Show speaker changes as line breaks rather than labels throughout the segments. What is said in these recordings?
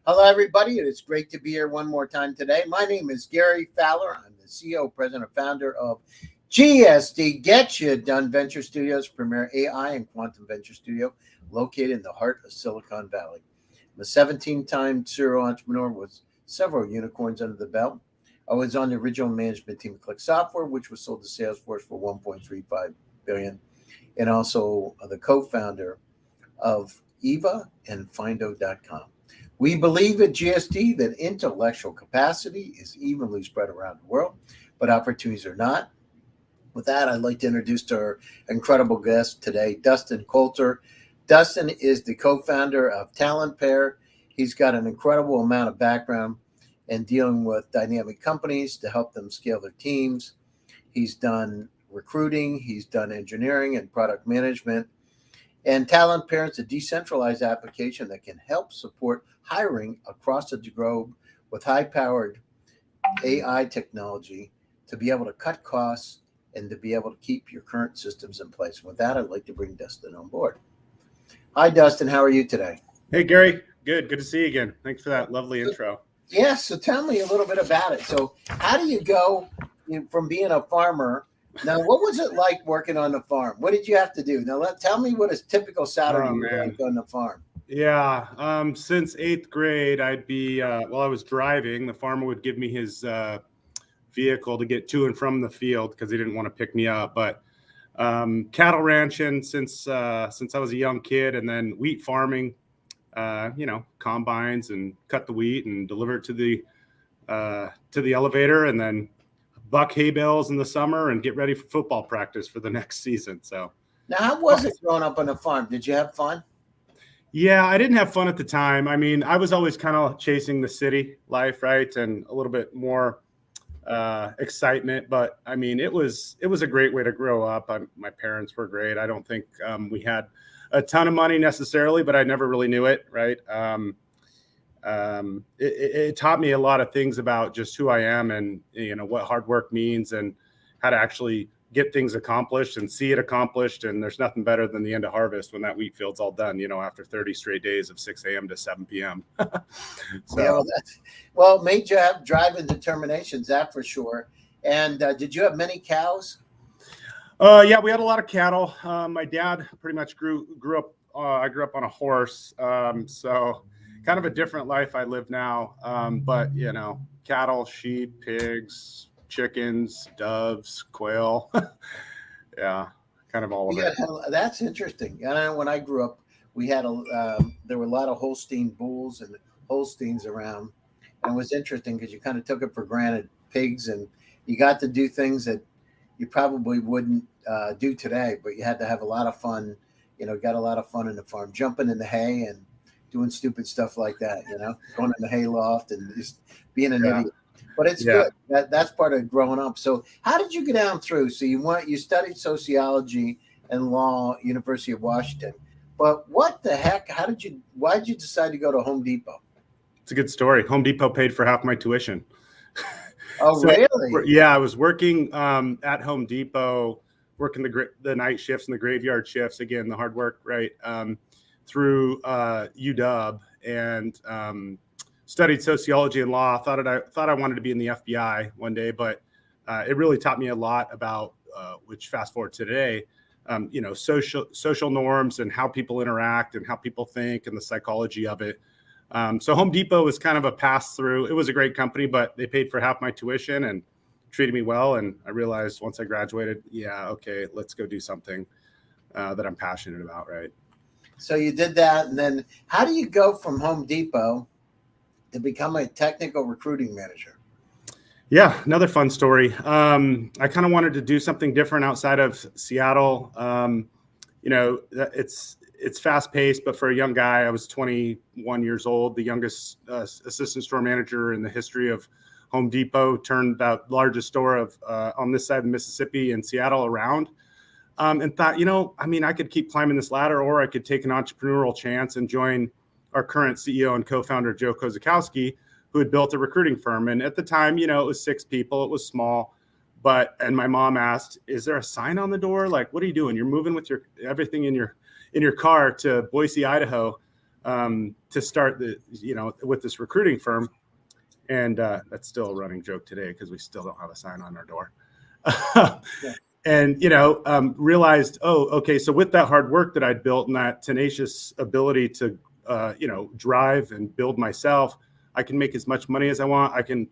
Hello, everybody. It is great to be here one more time today. My name is Gary Fowler. I'm the CEO, president, and founder of GSD Get You Done Venture Studios, premier AI and quantum venture studio located in the heart of Silicon Valley. I'm a 17-time serial entrepreneur with several unicorns under the belt. I was on the original management team of Click Software, which was sold to Salesforce for $1.35 billion, and also the co-founder of Eva and Findo.com. We believe at GSD that intellectual capacity is evenly spread around the world, but opportunities are not. With that, I'd like to introduce our incredible guest today, Dustin Colter. Dustin is the co-founder of Talentpair. He's got an incredible amount of background in dealing with dynamic companies to help them scale their teams. He's done recruiting, he's done engineering and product management. And Talentpair is a decentralized application that can help support hiring across the globe with high-powered AI technology to be able to cut costs and to be able to keep your current systems in place. With that, I'd like to bring Dustin on board. Hi, Dustin. How are you today?
Hey, Gary. Good to see you again. Thanks for that lovely intro.
Yeah, so tell me a little bit about it. So how do you go from being a farmer? Now, what was it like working on the farm? What did you have to do? Now, tell me what a typical Saturday was like on the farm.
Yeah, since 8th grade, I'd be, while I was driving, the farmer would give me his vehicle to get to and from the field because he didn't want to pick me up. But cattle ranching since I was a young kid, and then wheat farming, combines and cut the wheat and deliver it to the elevator, and then buck hay bales in the summer and get ready for football practice for the next season. So
now, how was it growing up on a farm? Did you have fun?
Yeah, I didn't have fun at the time. I mean, I was always kind of chasing the city life, right? And a little bit more excitement. But I mean, it was a great way to grow up. My parents were great. I don't think we had a ton of money necessarily, but I never really knew it, right? It taught me a lot of things about just who I am and, what hard work means and how to actually get things accomplished and see it accomplished. And there's nothing better than the end of harvest when that wheat field's all done, after 30 straight days of 6 a.m. to 7 p.m.
So, well, made you have drive and determinations, that for sure. And did you have many cows?
Yeah, we had a lot of cattle. My dad pretty much grew up. I grew up on a horse. So kind of a different life I live now. But, cattle, sheep, pigs, chickens, doves, quail. Yeah, kind of all of it.
That's interesting. When I grew up, we had there were a lot of Holstein bulls and Holsteins around. And it was interesting because you kind of took it for granted, pigs, and you got to do things that you probably wouldn't do today, but you had to have a lot of fun, got a lot of fun in the farm, jumping in the hay and doing stupid stuff like that, going in the hay loft and just being an idiot. But it's good. That's part of growing up. So how did you get down through? So you studied sociology and law, University of Washington. But what the heck? Why did you decide to go to Home Depot?
It's a good story. Home Depot paid for half my tuition.
Oh, so, really?
Yeah, I was working at Home Depot, working the night shifts and the graveyard shifts. Again, the hard work, right? Through UW, and studied sociology and law. Thought I wanted to be in the FBI one day, but it really taught me a lot about which fast forward to today, social norms and how people interact and how people think and the psychology of it. So Home Depot was kind of a pass through. It was a great company, but they paid for half my tuition and treated me well. And I realized once I graduated, okay, let's go do something that I'm passionate about, right?
So you did that, and then how do you go from Home Depot to become a technical recruiting manager?
Yeah, another fun story. I kind of wanted to do something different outside of Seattle. It's fast paced, but for a young guy, I was 21 years old, the youngest assistant store manager in the history of Home Depot, turned the largest store of on this side of the Mississippi in Seattle around. And thought, I could keep climbing this ladder, or I could take an entrepreneurial chance and join our current CEO and co-founder, Joe Kozakowski, who had built a recruiting firm. And at the time, it was 6 people. It was small. And my mom asked, is there a sign on the door? Like, what are you doing? You're moving with everything in your car to Boise, Idaho. to start with this recruiting firm. And that's still a running joke today because we still don't have a sign on our door. And, realized, okay, so with that hard work that I'd built and that tenacious ability to, drive and build myself, I can make as much money as I want. I can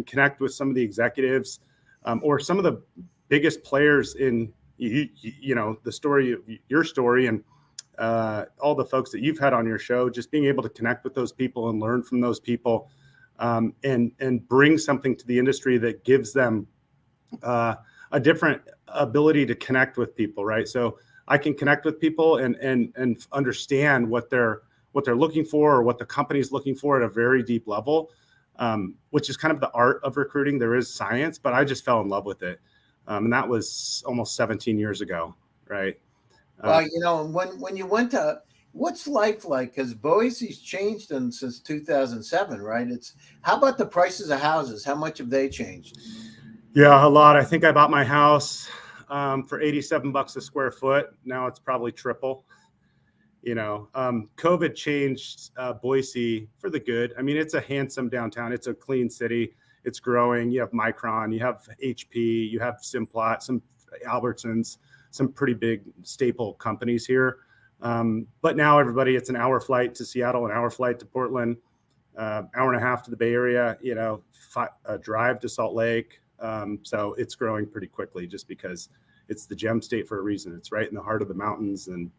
connect with some of the executives or some of the biggest players in, the story of your story and all the folks that you've had on your show, just being able to connect with those people and learn from those people and bring something to the industry that gives them a different ability to connect with people, right? So I can connect with people and understand what they're looking for or what the company's looking for at a very deep level, which is kind of the art of recruiting. There is science, but I just fell in love with it. And that was almost 17 years ago, right?
Well, when you went to, what's life like? Because Boise's changed since 2007, right? How about the prices of houses? How much have they changed?
Yeah, a lot. I think I bought my house for $87 a square foot. Now it's probably triple. COVID changed Boise for the good. I mean, it's a handsome downtown. It's a clean city. It's growing. You have Micron, you have HP, you have Simplot, some Albertsons, some pretty big staple companies here. But now it's an hour flight to Seattle, an hour flight to Portland, hour and a half to the Bay Area, a drive to Salt Lake. So it's growing pretty quickly just because it's the gem state for a reason. It's right in the heart of the mountains and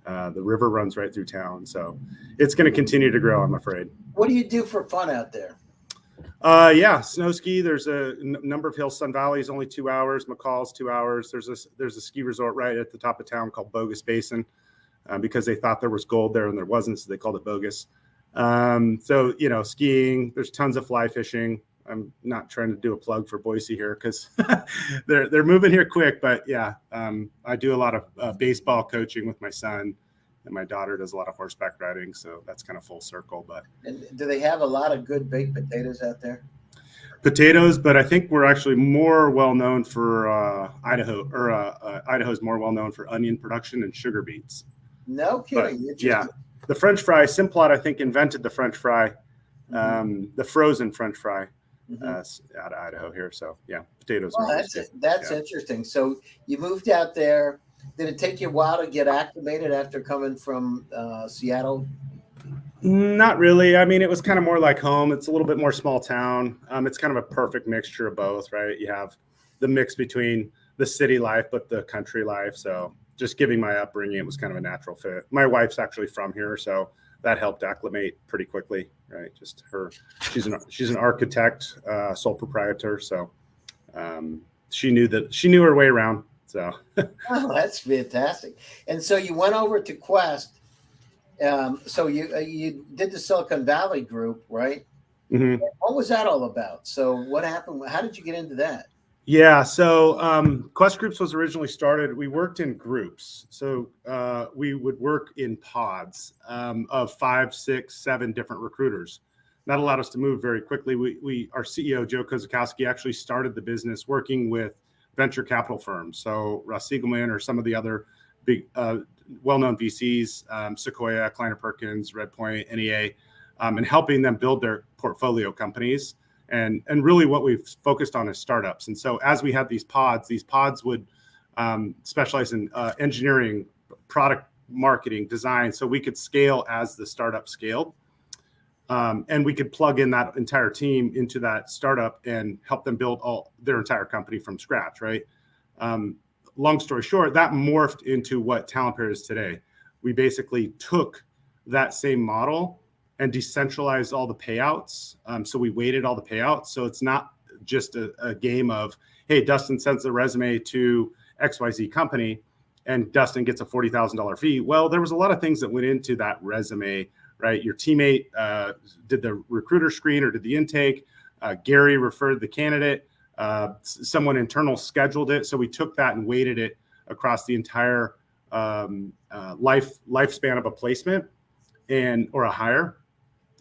the river runs right through town. So it's going to continue to grow, I'm afraid.
What do you do for fun out there?
Snow ski. There's a number of hills. Sun Valley is only 2 hours. McCall's 2 hours. There's a ski resort right at the top of town called Bogus Basin because they thought there was gold there and there wasn't, so they called it Bogus. Skiing. There's tons of fly fishing. I'm not trying to do a plug for Boise here because they're moving here quick. But I do a lot of baseball coaching with my son, and my daughter does a lot of horseback riding. So that's kind of full circle.
And do they have a lot of good baked potatoes out there?
Potatoes, but I think we're actually more well known for Idaho, or Idaho's more well known for onion production and sugar beets.
No kidding.
But, the French fry, Simplot, I think, invented the French fry, the frozen French fry. Out of Idaho here. So potatoes.
Well, that's interesting. So you moved out there. Did it take you a while to get acclimated after coming from Seattle?
Not really. I mean, it was kind of more like home. It's a little bit more small town. It's kind of a perfect mixture of both, right? You have the mix between the city life, but the country life. So just giving my upbringing, it was kind of a natural fit. My wife's actually from here, so that helped acclimate pretty quickly, right? Just she's an architect, sole proprietor, so she knew her way around. So
oh, that's fantastic. And so you went over to Quest. So you did the Silicon Valley group, right?
Mm-hmm.
What was that all about? So what happened? How did you get into that?
Yeah, so Quest Groups was originally started. We worked in groups, so we would work in pods of 5, 6, 7 different recruiters. That allowed us to move very quickly. Our CEO Joe Kozakowski actually started the business working with venture capital firms, so Russ Siegelman or some of the other big, well-known VCs, Sequoia, Kleiner Perkins, Redpoint, NEA, and helping them build their portfolio companies. And really what we've focused on is startups. And so as we had these pods would specialize in engineering, product marketing, design, so we could scale as the startup scaled. And we could plug in that entire team into that startup and help them build their entire company from scratch, right? Long story short, that morphed into what Talentpair is today. We basically took that same model and decentralized all the payouts. So we weighted all the payouts. So it's not just a game of, hey, Dustin sends a resume to XYZ company and Dustin gets a $40,000 fee. Well, there was a lot of things that went into that resume, right? Your teammate did the recruiter screen or did the intake. Gary referred the candidate. Someone internal scheduled it. So we took that and weighted it across the entire lifespan of a placement or a hire,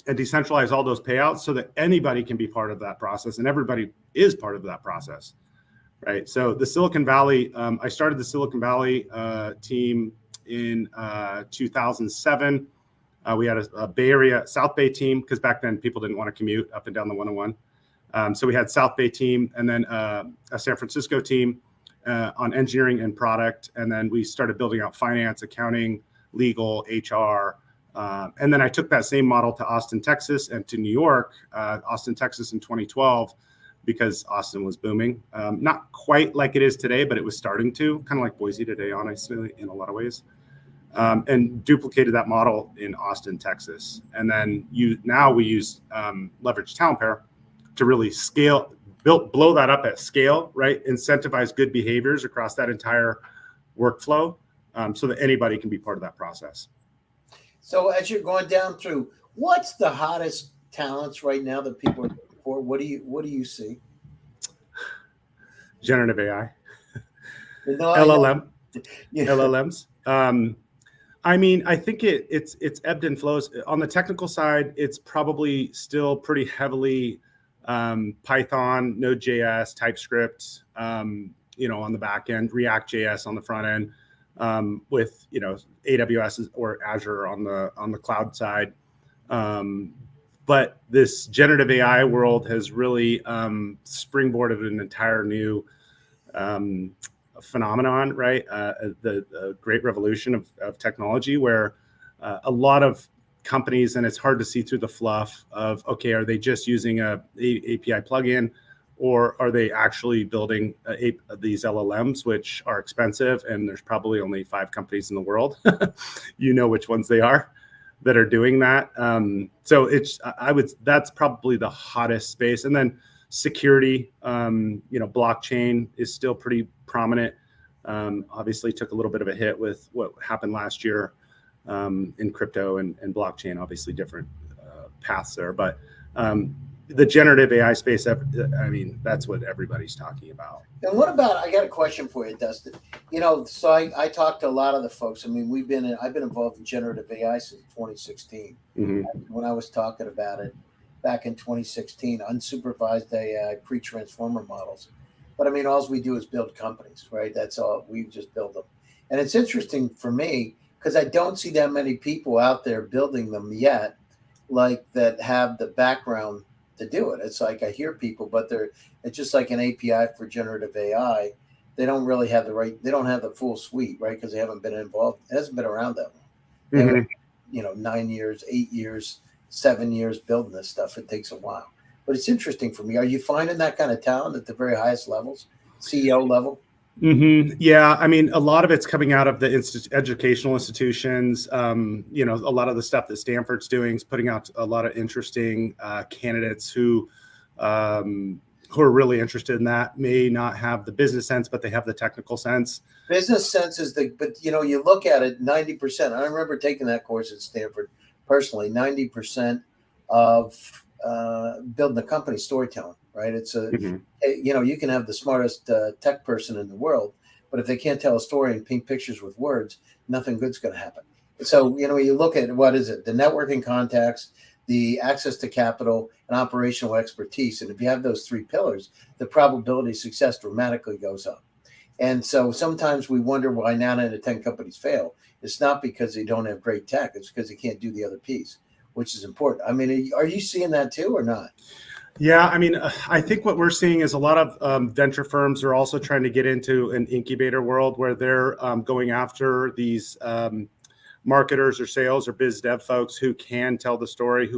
and decentralize all those payouts so that anybody can be part of that process and everybody is part of that process, right? So the Silicon Valley, I started the Silicon Valley team in 2007. We had a Bay Area, South Bay team, because back then people didn't want to commute up and down the 101. So we had South Bay team, and then a San Francisco team on engineering and product. And then we started building out finance, accounting, legal, HR. And then I took that same model to Austin, Texas, and to New York, Austin, Texas in 2012, because Austin was booming. Not quite like it is today, but it was starting to, kind of like Boise today, honestly, in a lot of ways. And duplicated that model in Austin, Texas. And then now we use leverage Talentpair to really blow that up at scale, right? Incentivize good behaviors across that entire workflow, so that anybody can be part of that process.
So as you're going down through, what's the hottest talents right now that people are looking for? What do you see?
Generative AI,
No,
LLM,
yeah.
LLMs. I mean, I think it's ebbed and flows. On the technical side, it's probably still pretty heavily Python, Node.js, TypeScript, on the back end, React.js on the front end, with AWS or Azure on the cloud side. But this generative AI world has really springboarded an entire new phenomenon, right? The great revolution of technology, where a lot of companies, and it's hard to see through the fluff of, okay, are they just using a API plugin, or are they actually building these LLMs, which are expensive, and there's probably only 5 companies in the world, which ones they are, that are doing that. So that's probably the hottest space. And then security, blockchain is still pretty prominent. Obviously took a little bit of a hit with what happened last year in crypto and blockchain, obviously different paths there. But the generative AI space, I mean, that's what everybody's talking about.
And what about, I got a question for you, Dustin. So I talked to a lot of the folks. I mean, I've been involved in generative AI since 2016.
Mm-hmm.
When I was talking about it back in 2016, unsupervised AI, pre-transformer models. But I mean, all we do is build companies, right? That's all. We just build them. And it's interesting for me because I don't see that many people out there building them yet, like that have the background to do it. It's like I hear people, but it's just like an API for generative AI. They don't really have they don't have the full suite, right? Because they haven't been involved. It hasn't been around that long. Mm-hmm. 9 years, 8 years, 7 years building this stuff. It takes a while. But it's interesting for me. Are you finding that kind of talent at the very highest levels, CEO level?
Mm-hmm. Yeah, I mean, a lot of it's coming out of the educational institutions. A lot of the stuff that Stanford's doing is putting out a lot of interesting candidates who are really interested in that. May not have the business sense, but they have the technical sense.
Business sense is but you look at it, 90%. I remember taking that course at Stanford personally. 90% of building a company storytelling, right? It's you can have the smartest tech person in the world, but if they can't tell a story and paint pictures with words, nothing good's going to happen. So, you look at what is it? The networking contacts, the access to capital, and operational expertise. And if you have those 3 pillars, the probability of success dramatically goes up. And so sometimes we wonder why 9 out of 10 companies fail. It's not because they don't have great tech. It's because they can't do the other piece, which is important. I mean, are you seeing that too or not?
Yeah, I mean, I think what we're seeing is a lot of venture firms are also trying to get into an incubator world where they're going after these marketers or sales or biz dev folks who can tell the story,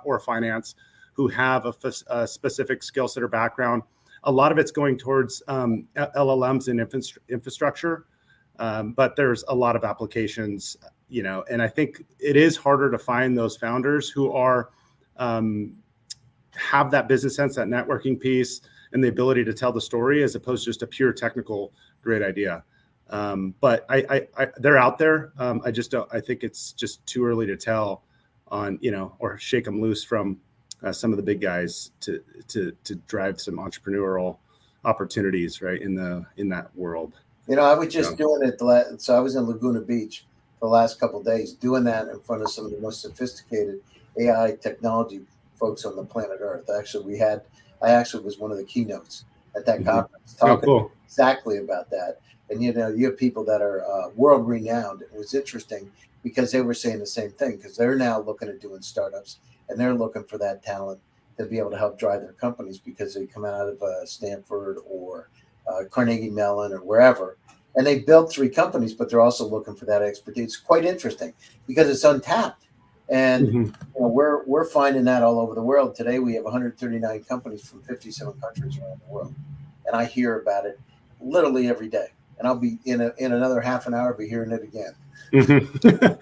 or finance, who have a specific skill set or background. A lot of it's going towards LLMs and infrastructure, but there's a lot of applications, and I think it is harder to find those founders who are have that business sense, that networking piece, and the ability to tell the story, as opposed to just a pure technical great idea. But they're out there. I just don't. I think it's just too early to tell on or shake them loose from some of the big guys to drive some entrepreneurial opportunities, right, in that world.
I was just doing it. So I was in Laguna Beach for the last couple of days, doing that in front of some of the most sophisticated AI technology folks on the planet Earth. Actually, I was one of the keynotes at that
Mm-hmm.
conference
Oh,
talking
cool.
exactly about that. And you have people that are world renowned. It was interesting because they were saying the same thing, because they're now looking at doing startups and they're looking for that talent to be able to help drive their companies, because they come out of Stanford or Carnegie Mellon or wherever, and they built 3 companies, but they're also looking for that expertise. It's quite interesting because it's untapped, and
Mm-hmm.
we're finding that all over the world. Today we have 139 companies from 57 countries around the world, and I hear about it literally every day. And I'll be in another half an hour, I'll be hearing it again.
Mm-hmm.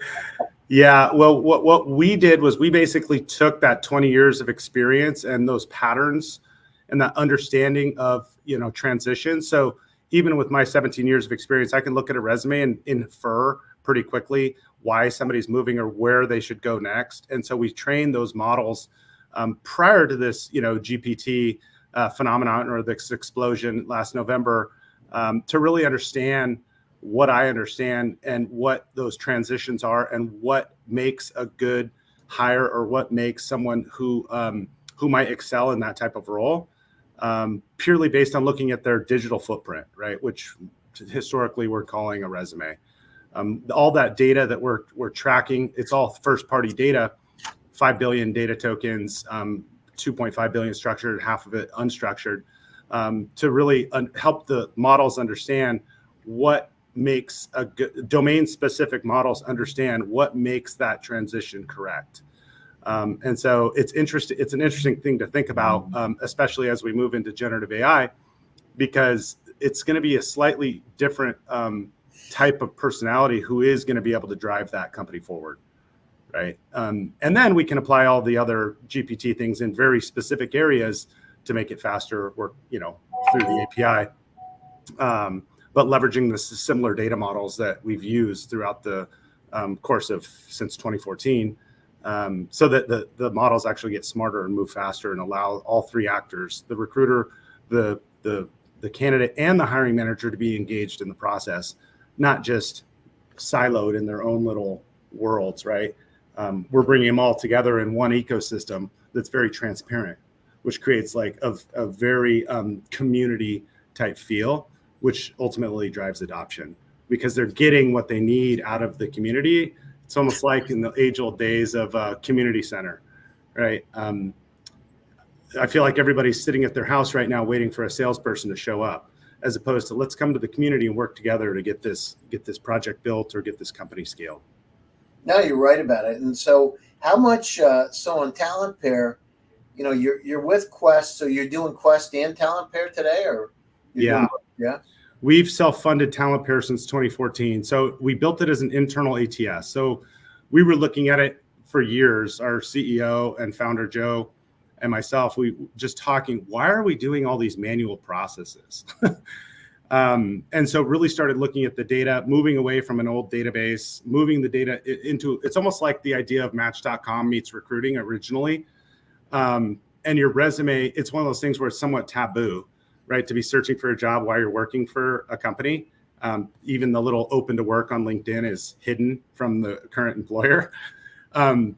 Yeah. Well, what we did was we basically took that 20 years of experience and those patterns and that understanding of, transition. So even with my 17 years of experience, I can look at a resume and infer pretty quickly why somebody's moving or where they should go next. And so we trained those models prior to this, GPT phenomenon, or this explosion last November, to really understand what I understand and what those transitions are and what makes a good hire, or what makes someone who might excel in that type of role, purely based on looking at their digital footprint, right? Which historically we're calling a resume. All that data that we're tracking, it's all first party data, 5 billion data tokens, 2.5 billion structured, half of it unstructured, to really help the models understand what makes a good domain specific models understand what makes that transition correct. And so it's interesting. It's an interesting thing to think about, especially as we move into generative AI, because it's going to be a slightly different type of personality who is going to be able to drive that company forward. Right. And then we can apply all the other GPT things in very specific areas to make it faster, or, through the API. But leveraging the similar data models that we've used throughout the course of since 2014, so that the models actually get smarter and move faster and allow all 3 actors, the recruiter, the candidate, and the hiring manager, to be engaged in the process, not just siloed in their own little worlds, right? We're bringing them all together in one ecosystem that's very transparent, which creates like a very community type feel, which ultimately drives adoption, because they're getting what they need out of the community. It's almost like in the age-old days of community center, right? I feel like everybody's sitting at their house right now waiting for a salesperson to show up, as opposed to let's come to the community and work together to get this project built or get this company scaled.
No, you're right about it. And so how much, so on Talentpair, you're with Quest, so you're doing Quest and Talentpair today, or
Yeah.
Yeah.
We've self-funded Talentpair since 2014. So we built it as an internal ATS. So we were looking at it for years. Our CEO and founder, Joe, and myself, we just talking, why are we doing all these manual processes? And so really started looking at the data, moving away from an old database, moving the data into, it's almost like the idea of Match.com meets recruiting originally. And your resume, it's one of those things where it's somewhat taboo, right, to be searching for a job while you're working for a company. Even the little open to work on LinkedIn is hidden from the current employer.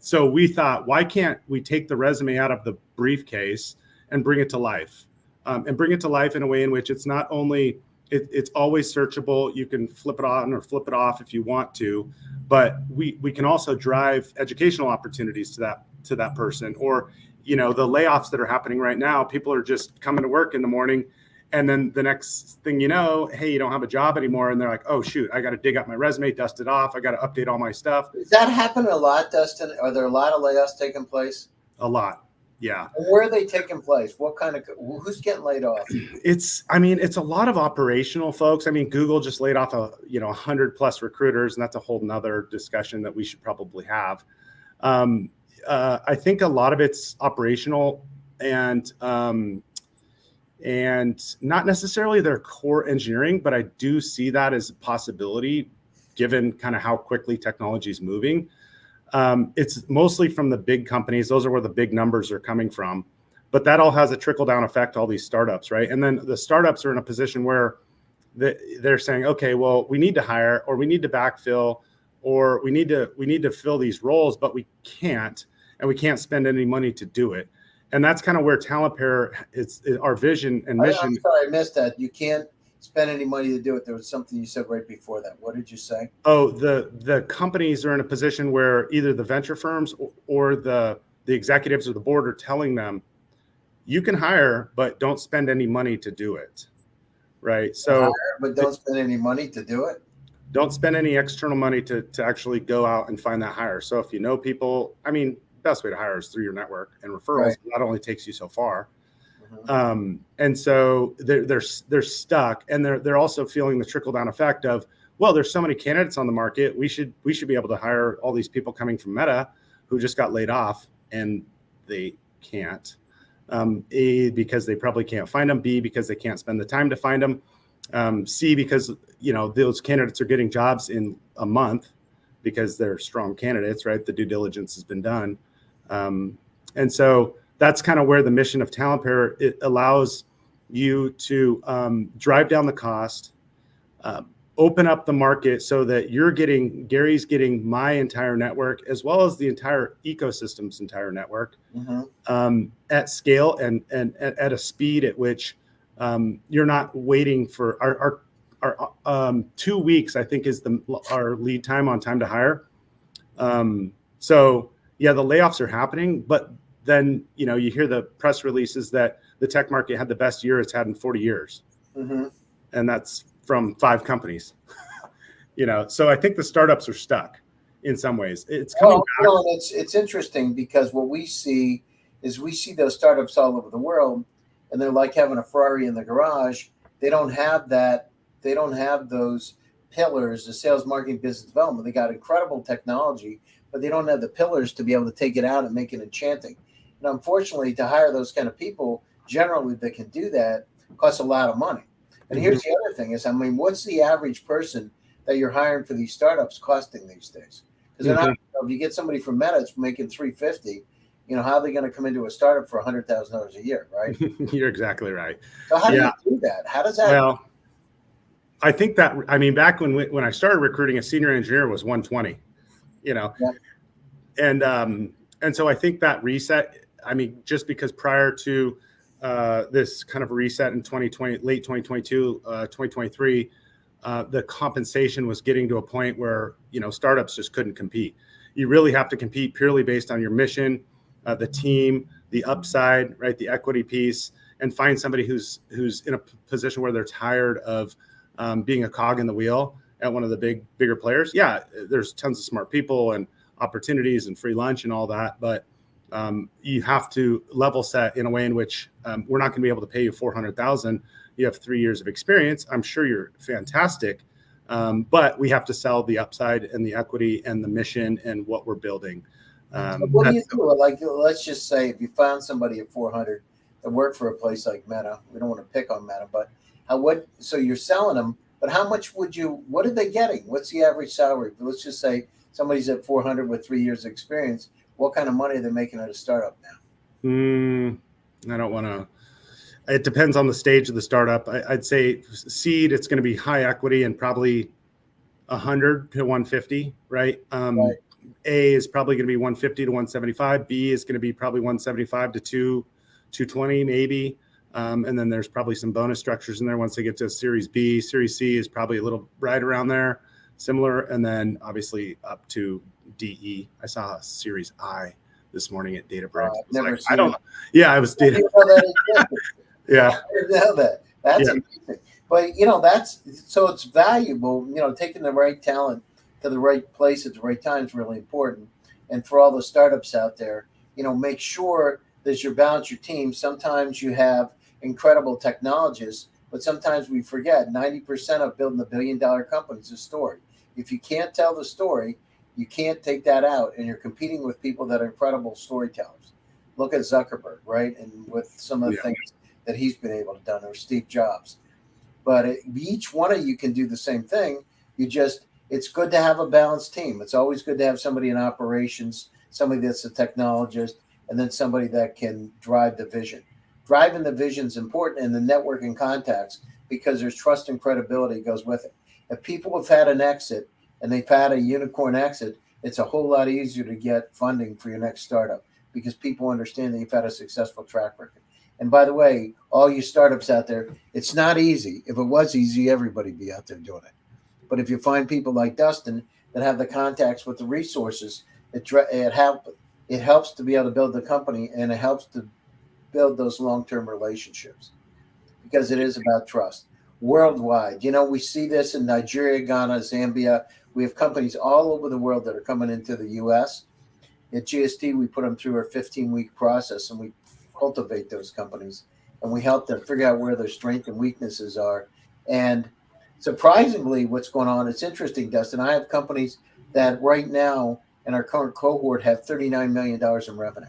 So we thought, why can't we take the resume out of the briefcase and bring it to life? And bring it to life in a way in which it's not only, it's always searchable. You can flip it on or flip it off if you want to, but we can also drive educational opportunities to that person. Or, the layoffs that are happening right now, people are just coming to work in the morning, and then the next thing you know, hey, you don't have a job anymore. And they're like, oh, shoot, I got to dig up my resume, dust it off. I got to update all my stuff.
Does that happen a lot, Dustin? Are there a lot of layoffs taking place?
A lot. Yeah.
And where are they taking place? Who's getting laid off?
It's a lot of operational folks. Google just laid off 100+ recruiters, and that's a whole nother discussion that we should probably have. I think a lot of it's operational and not necessarily their core engineering, but I do see that as a possibility given kind of how quickly technology is moving. It's mostly from the big companies. Those are where the big numbers are coming from, but that all has a trickle down effect to all these startups, right? And then the startups are in a position where they're saying, okay, well, we need to hire, or we need to backfill, or we need to fill these roles, but we can't spend any money to do it. And that's kind of where Talentpair is our vision and mission.
I'm sorry, I missed that. You can't spend any money to do it. There was something you said right before that. What did you say?
Oh, the companies are in a position where either the venture firms or the executives or the board are telling them, you can hire, but don't spend any money to do it. Right. So,
hire, but don't spend any money to do it.
Don't spend any external money to actually go out and find that hire. So if you know people, I mean, best way to hire is through your network and referrals. Right. That only takes you so far. Mm-hmm. And so they're stuck, and they're also feeling the trickle down effect of, well, there's so many candidates on the market. We should be able to hire all these people coming from Meta who just got laid off, and they can't. A, because they probably can't find them. B, because they can't spend the time to find them. C, because those candidates are getting jobs in a month because they're strong candidates, right? The due diligence has been done. And so that's kind of where the mission of Talentpair, it allows you to drive down the cost, open up the market so that Gary's getting my entire network as well as the entire ecosystem's entire network at scale and at a speed at which you're not waiting for our 2 weeks, I think, is our lead time on time to hire. So yeah, the layoffs are happening, but then, you hear the press releases that the tech market had the best year it's had in 40 years. Mm-hmm. And that's from 5 companies, so I think the startups are stuck in some ways. It's coming back.
It's interesting because what we see is those startups all over the world, and they're like having a Ferrari in the garage. They don't have that. They don't have those pillars, the sales, marketing, business development. They got incredible technology, but they don't have the pillars to be able to take it out and make it enchanting. And unfortunately, to hire those kind of people, generally that can do that, costs a lot of money. And here's the other thing is, what's the average person that you're hiring for these startups costing these days? Because they're not, if you get somebody from Meta that's making $350, how are they going to come into a startup for $100,000 a year, right?
You're exactly right.
So how do you do that? How does that?
Well, I think that, back when I started recruiting, a senior engineer was 120, and so I think that reset, just because prior to this kind of reset in 2020, late 2022, 2023, the compensation was getting to a point where, startups just couldn't compete. You really have to compete purely based on your mission, the team, the upside, right? The equity piece, and find somebody who's in a position where they're tired of being a cog in the wheel at one of the bigger players. Yeah, there's tons of smart people and opportunities and free lunch and all that, but you have to level set in a way in which we're not going to be able to pay you $400,000. You have 3 years of experience. I'm sure you're fantastic, but we have to sell the upside and the equity and the mission and what we're building.
So what do you do? Like, let's just say if you found somebody at 400 that worked for a place like Meta, we don't want to pick on Meta, but so you're selling them, but how much what are they getting? What's the average salary? Let's just say somebody's at 400 with 3 years of experience. What kind of money are they making at a startup now?
I don't want to. It depends on the stage of the startup. I'd say seed, it's going to be high equity and probably 100 to 150, right? Right. A is probably going to be 150 to 175. B is going to be probably 175 to 220 maybe. And then there's probably some bonus structures in there once they get to Series B. Series C is probably a little right around there, similar. And then obviously up to DE. I saw a Series I this morning at Databricks. I don't know. Yeah, I was data. Yeah.
I didn't know that. That's amazing. But so it's valuable, taking the right talent to the right place at the right time is really important. And for all the startups out there, make sure that you balance your team. Sometimes you have incredible technologists, but sometimes we forget 90% of building a $1 billion company is a story. If you can't tell the story, you can't take that out, and you're competing with people that are incredible storytellers. Look at Zuckerberg, right? And with some of the things that he's been able to do, or Steve Jobs. But each one of you can do the same thing. It's good to have a balanced team. It's always good to have somebody in operations, somebody that's a technologist, and then somebody that can drive the vision. Driving the vision is important, and the network and contacts, because there's trust and credibility goes with it. If people have had an exit and they've had a unicorn exit, it's a whole lot easier to get funding for your next startup because people understand that you've had a successful track record. And by the way, all you startups out there, it's not easy. If it was easy, everybody'd be out there doing it. But if you find people like Dustin that have the contacts with the resources, it helps to be able to build the company, and it helps to build those long-term relationships, because it is about trust worldwide. We see this in Nigeria, Ghana, Zambia. We have companies all over the world that are coming into the U.S. At GST, we put them through a 15-week process, and we cultivate those companies, and we help them figure out where their strengths and weaknesses are. And surprisingly, what's going on, it's interesting, Dustin. I have companies that right now in our current cohort have $39 million in revenue.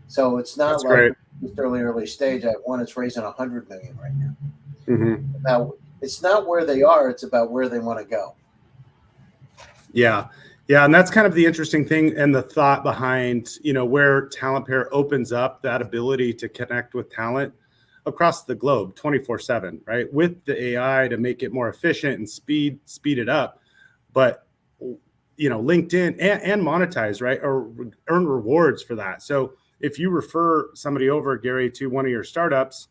So it's not
That's
like
great.
just early stage. I have one that's raising $100 million right now.
Mm-hmm.
Now, it's not where they are, it's about where they want to go.
Yeah. Yeah. And that's kind of the interesting thing and the thought behind, where Talentpair opens up that ability to connect with talent across the globe 24/7, right? With the AI to make it more efficient and speed it up. But, LinkedIn and monetize, right? Or earn rewards for that. So if you refer somebody over, Gary, to one of your startups,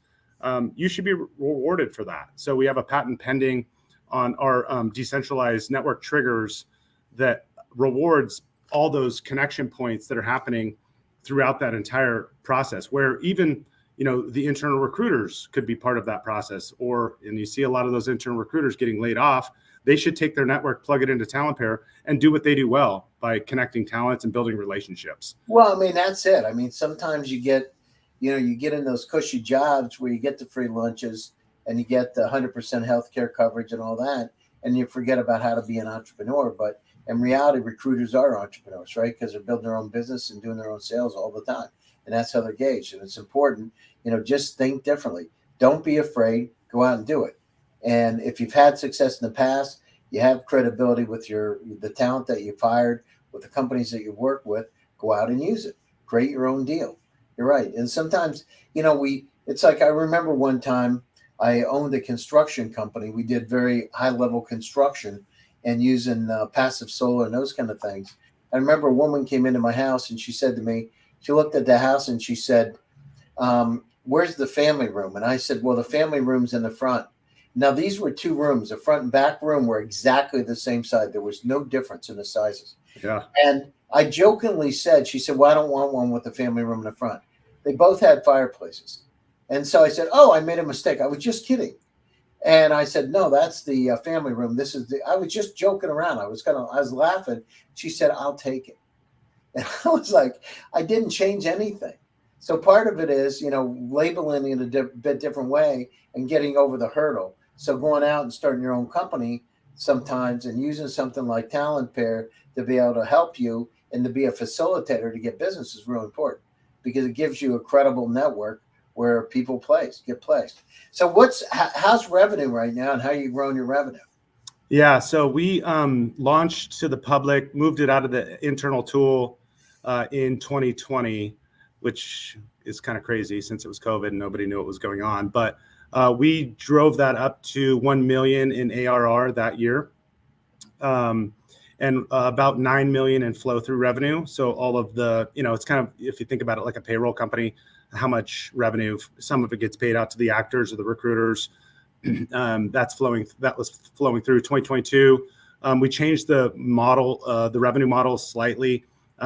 you should be rewarded for that. So we have a patent pending on our decentralized network triggers that rewards all those connection points that are happening throughout that entire process, where even, the internal recruiters could be part of that process. And you see a lot of those internal recruiters getting laid off. They should take their network, plug it into Talentpair, and do what they do well by connecting talents and building relationships.
Well, that's it. Sometimes you get in those cushy jobs where you get the free lunches and you get the 100% healthcare coverage and all that, and you forget about how to be an entrepreneur. But in reality, recruiters are entrepreneurs, right? Because they're building their own business and doing their own sales all the time. And that's how they're gauged. And it's important, just think differently. Don't be afraid. Go out and do it. And if you've had success in the past, you have credibility with the talent that you've hired, with the companies that you work with, go out and use it. Create your own deal. You're right. And sometimes, it's like, I remember one time I owned a construction company. We did very high level construction and using passive solar and those kind of things. I remember a woman came into my house and she said to me, she looked at the house and she said, where's the family room? And I said, well, the family room's in the front. Now, these were two rooms. The front and back room were exactly the same size. There was no difference in the sizes.
Yeah.
And I jokingly said, she said, well, I don't want one with the family room in the front. They both had fireplaces. And so I said, oh, I made a mistake. I was just kidding. And I said, no, that's the family room. I was just joking around. I was laughing. She said, I'll take it. And I was like, I didn't change anything. So part of it is, labeling it a bit different way and getting over the hurdle. So going out and starting your own company sometimes and using something like Talentpair to be able to help you and to be a facilitator to get business is really important, because it gives you a credible network where people get placed. So how's revenue right now, and how are you growing your revenue?
Yeah, so we launched to the public, moved it out of the internal tool in 2020, which is kind of crazy since it was COVID and nobody knew what was going on. But we drove that up to 1 million in ARR that year, and about 9 million in flow through revenue. So all of the, it's kind of, if you think about it like a payroll company, how much revenue, some of it gets paid out to the actors or the recruiters. That was flowing through 2022. We changed the model, the revenue model slightly,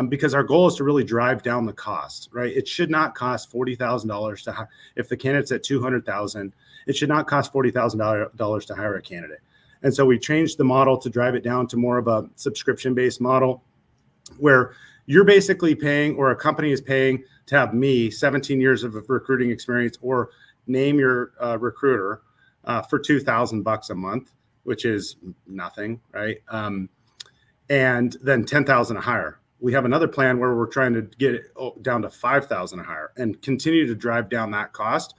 because our goal is to really drive down the cost, right? It should not cost $40,000 if the candidate's at $200,000, it should not cost $40,000 to hire a candidate. And so we changed the model to drive it down to more of a subscription-based model, where you're basically paying, or a company is paying to have me, 17 years of recruiting experience, or name your recruiter for $2,000 a month, which is nothing, right? And then 10,000 a hire. We have another plan where we're trying to get it down to 5,000 a hire and continue to drive down that cost,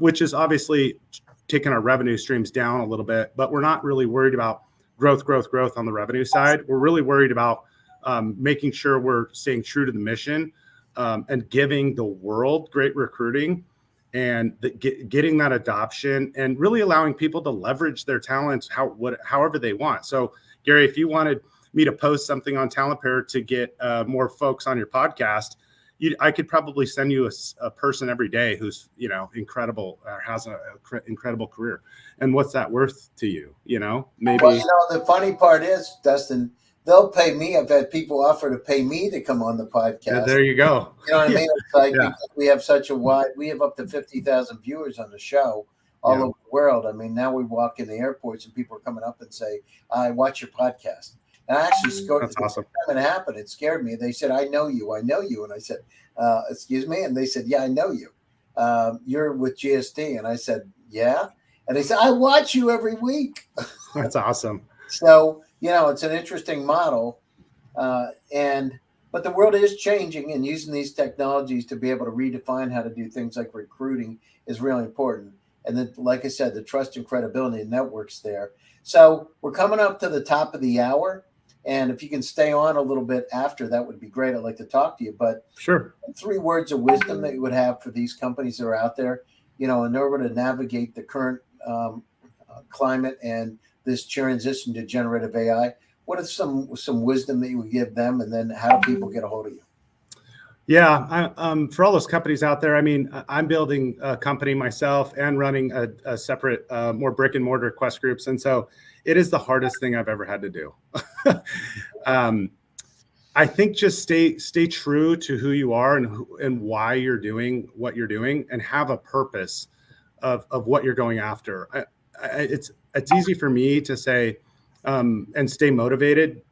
which is obviously taking our revenue streams down a little bit, but we're not really worried about growth on the revenue side. We're really worried about making sure we're staying true to the mission, and giving the world great recruiting, and getting that adoption, and really allowing people to leverage their talents however they want. So, Gary, if you wanted me to post something on Talentpair to get more folks on your podcast, I could probably send you a person every day who's, incredible, or has an incredible career. And what's that worth to you? Maybe.
Well, the funny part is, Dustin, they'll pay me. I've had people offer to pay me to come on the podcast.
There you go.
You know what I mean? It's like,
Yeah.
because we have such a we have up to 50,000 viewers on the show all over the world. I mean, now we walk in the airports and people are coming up and say, I watch your podcast. And I actually scored.
That's awesome.
Time it happened. It scared me. They said, I know you. And I said, excuse me? And they said, yeah, I know you. You're with GSD. And I said, yeah. And they said, I watch you every week.
That's awesome.
So, it's an interesting model. But the world is changing, and using these technologies to be able to redefine how to do things like recruiting is really important. And then, like I said, the trust and credibility and networks there. So we're coming up to the top of the hour. And if you can stay on a little bit after, that would be great. I'd like to talk to you. But
sure,
3 words of wisdom that you would have for these companies that are out there, in order to navigate the current climate and this transition to generative AI. What is some wisdom that you would give them, and then how do people get a hold of you?
Yeah, for all those companies out there, I mean, I'm building a company myself and running a separate, more brick and mortar Quest groups, and so it is the hardest thing I've ever had to do. I think just stay true to who you are and why you're doing what you're doing, and have a purpose of what you're going after. It's easy for me to say and stay motivated,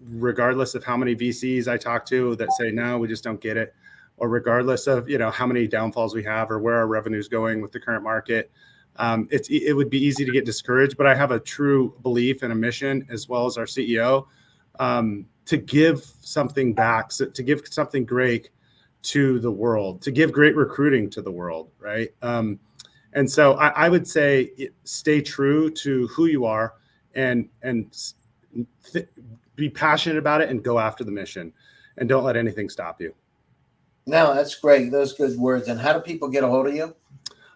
regardless of how many VCs I talk to that say, no, we just don't get it, or regardless of, how many downfalls we have or where our revenue is going with the current market. It would be easy to get discouraged, but I have a true belief and a mission, as well as our CEO, to give something back, to give something great to the world, to give great recruiting to the world, right? And so I would say stay true to who you are, and be passionate about it, and go after the mission, and don't let anything stop you.
No, that's great. Those good words. And how do people get a hold of you?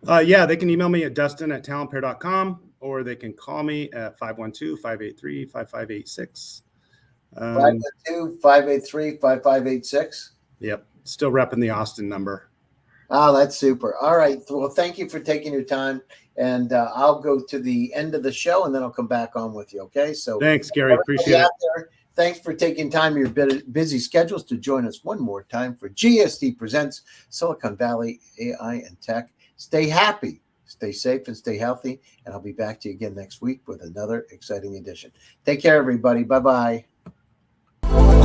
Yeah, they can email me at dustin@talentpair.com, or they can call me at 512-583-5586.
512-583-5586.
Yep. Still repping the Austin number.
Oh, that's super. All right. Well, thank you for taking your time. And I'll go to the end of the show, and then I'll come back on with you. Okay. So
thanks, Gary. Appreciate it.
Thanks for taking time in your busy schedules to join us one more time for GSD Presents Silicon Valley AI and Tech. Stay happy, stay safe, and stay healthy. And I'll be back to you again next week with another exciting edition. Take care, everybody. Bye-bye.